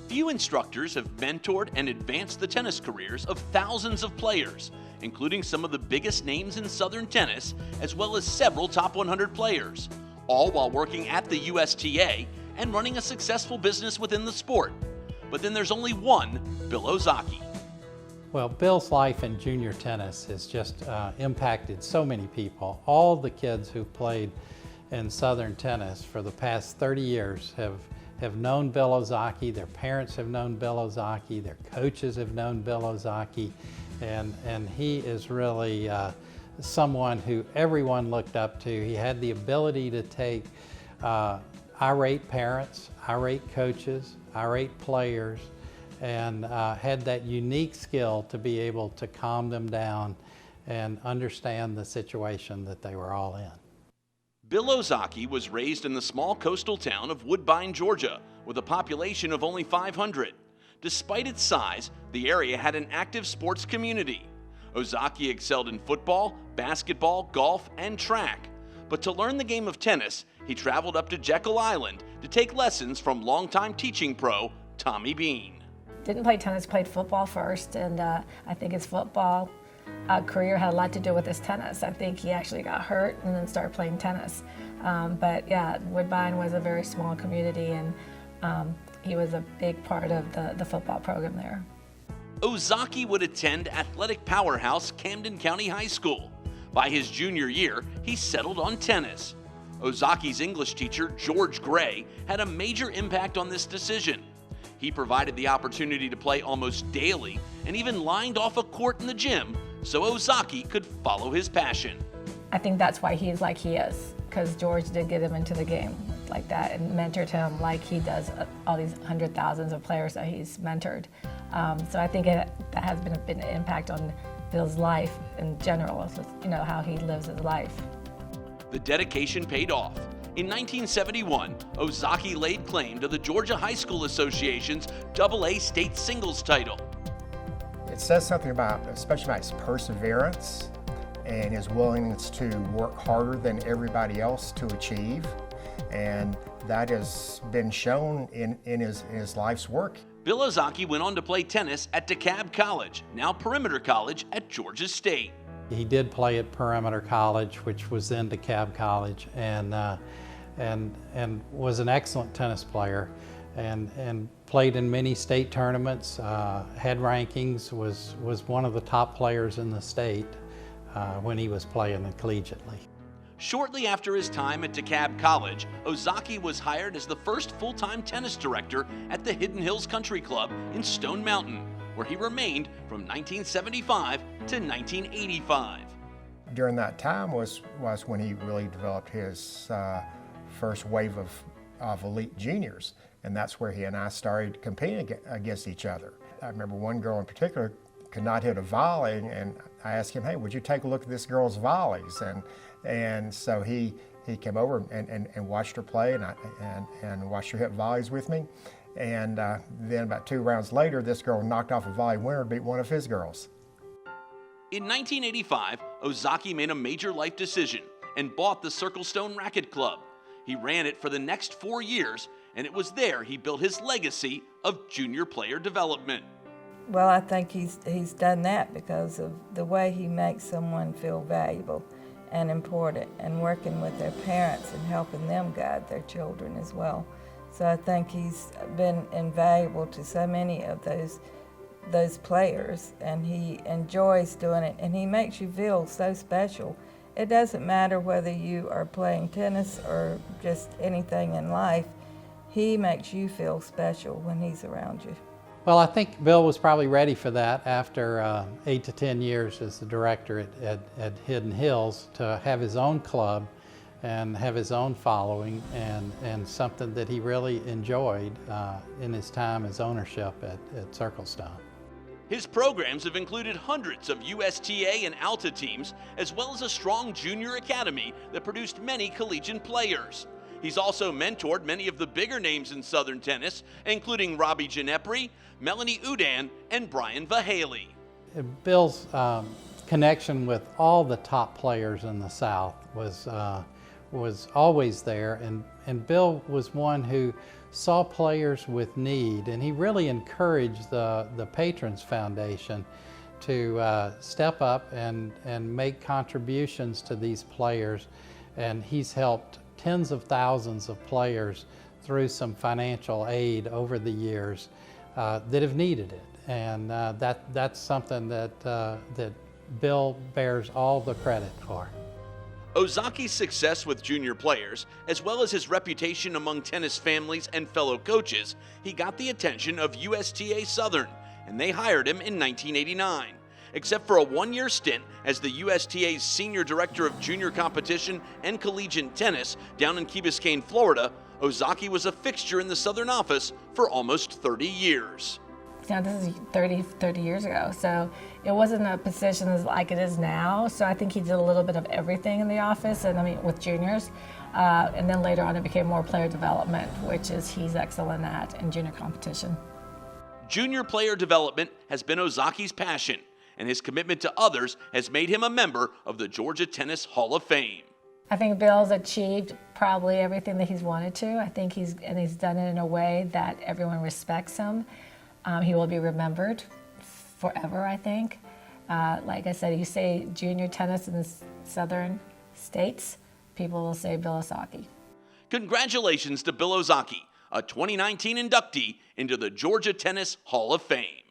Few instructors have mentored and advanced the tennis careers of thousands of players, including some of the biggest names in Southern tennis, as well as several top 100 players, all while working at the USTA and running a successful business within the sport. But then there's only one, Bill Ozaki. Well, Bill's life in junior tennis has just impacted so many people. All the kids who've played in Southern tennis for the past 30 years have known Bill Ozaki, their parents have known Bill Ozaki, their coaches have known Bill Ozaki, and he is really someone who everyone looked up to. He had the ability to take irate parents, irate coaches, irate players, and had that unique skill to be able to calm them down and understand the situation that they were all in. Bill Ozaki was raised in the small coastal town of Woodbine, Georgia, with a population of only 500. Despite its size, the area had an active sports community. Ozaki excelled in football, basketball, golf, and track. But to learn the game of tennis, he traveled up to Jekyll Island to take lessons from longtime teaching pro Tommy Bean. Didn't play tennis, played football first, and I think his football career had a lot to do with his tennis. I think he actually got hurt and then started playing tennis. But yeah, Woodbine was a very small community, and he was a big part of the football program there. Ozaki would attend athletic powerhouse Camden County High School. By his junior year, he settled on tennis. Ozaki's English teacher, George Gray, had a major impact on this decision. He provided the opportunity to play almost daily and even lined off a court in the gym so Ozaki could follow his passion. I think that's why he's like he is, because George did get him into the game like that and mentored him like he does all these hundred thousands of players that he's mentored. So I think that has been an impact on Bill's life in general, how he lives his life. The dedication paid off. In 1971, Ozaki laid claim to the Georgia High School Association's AA state singles title. It says something especially about his perseverance and his willingness to work harder than everybody else to achieve. And that has been shown in his life's work. Bill Ozaki went on to play tennis at DeKalb College, now Perimeter College at Georgia State. He did play at Perimeter College, which was then DeKalb College, and was an excellent tennis player, and played in many state tournaments, had rankings, was one of the top players in the state when he was playing collegiately. Shortly after his time at DeKalb College, Ozaki was hired as the first full-time tennis director at the Hidden Hills Country Club in Stone Mountain, where he remained from 1975 to 1985. During that time was when he really developed his first wave of elite juniors, and that's where he and I started competing against each other. I remember one girl in particular could not hit a volley, and I asked him, hey, would you take a look at this girl's volleys? And so he came over and watched her play and watched her hit volleys with me. And then about 2 rounds later, this girl knocked off a volley winner to beat one of his girls. In 1985, Ozaki made a major life decision and bought the Circlestone Racket Club. He ran it for the next 4 years, and it was there he built his legacy of junior player development. Well, I think he's done that because of the way he makes someone feel valuable and important, and working with their parents and helping them guide their children as well. So I think he's been invaluable to so many of those players, and he enjoys doing it, and he makes you feel so special. It doesn't matter whether you are playing tennis or just anything in life, he makes you feel special when he's around you. Well, I think Bill was probably ready for that after 8 to 10 years as the director at Hidden Hills, to have his own club and have his own following, and something that he really enjoyed in his time as ownership at Circlestone. His programs have included hundreds of USTA and ALTA teams, as well as a strong junior academy that produced many collegiate players. He's also mentored many of the bigger names in Southern tennis, including Robbie Ginepri, Melanie Udan, and Brian Vahaley. Bill's connection with all the top players in the South was always there, and Bill was one who saw players with need, and he really encouraged the Patrons Foundation to step up and make contributions to these players. And he's helped tens of thousands of players through some financial aid over the years that have needed it. And that's something that Bill bears all the credit for. Ozaki's success with junior players, as well as his reputation among tennis families and fellow coaches, he got the attention of USTA Southern, and they hired him in 1989. Except for a one-year stint as the USTA's Senior Director of Junior Competition and Collegiate Tennis down in Key Biscayne, Florida, Ozaki was a fixture in the Southern office for almost 30 years. Now, this is 30 years ago, so it wasn't a position like it is now. So I think he did a little bit of everything in the office, and I mean with juniors. And then later on it became more player development, which is he's excellent at in junior competition. Junior player development has been Ozaki's passion, and his commitment to others has made him a member of the Georgia Tennis Hall of Fame. I think Bill's achieved probably everything that he's wanted to. I think he's done it in a way that everyone respects him. He will be remembered forever, I think. Like I said, you say junior tennis in the southern states, people will say Bill Ozaki. Congratulations to Bill Ozaki, a 2019 inductee into the Georgia Tennis Hall of Fame.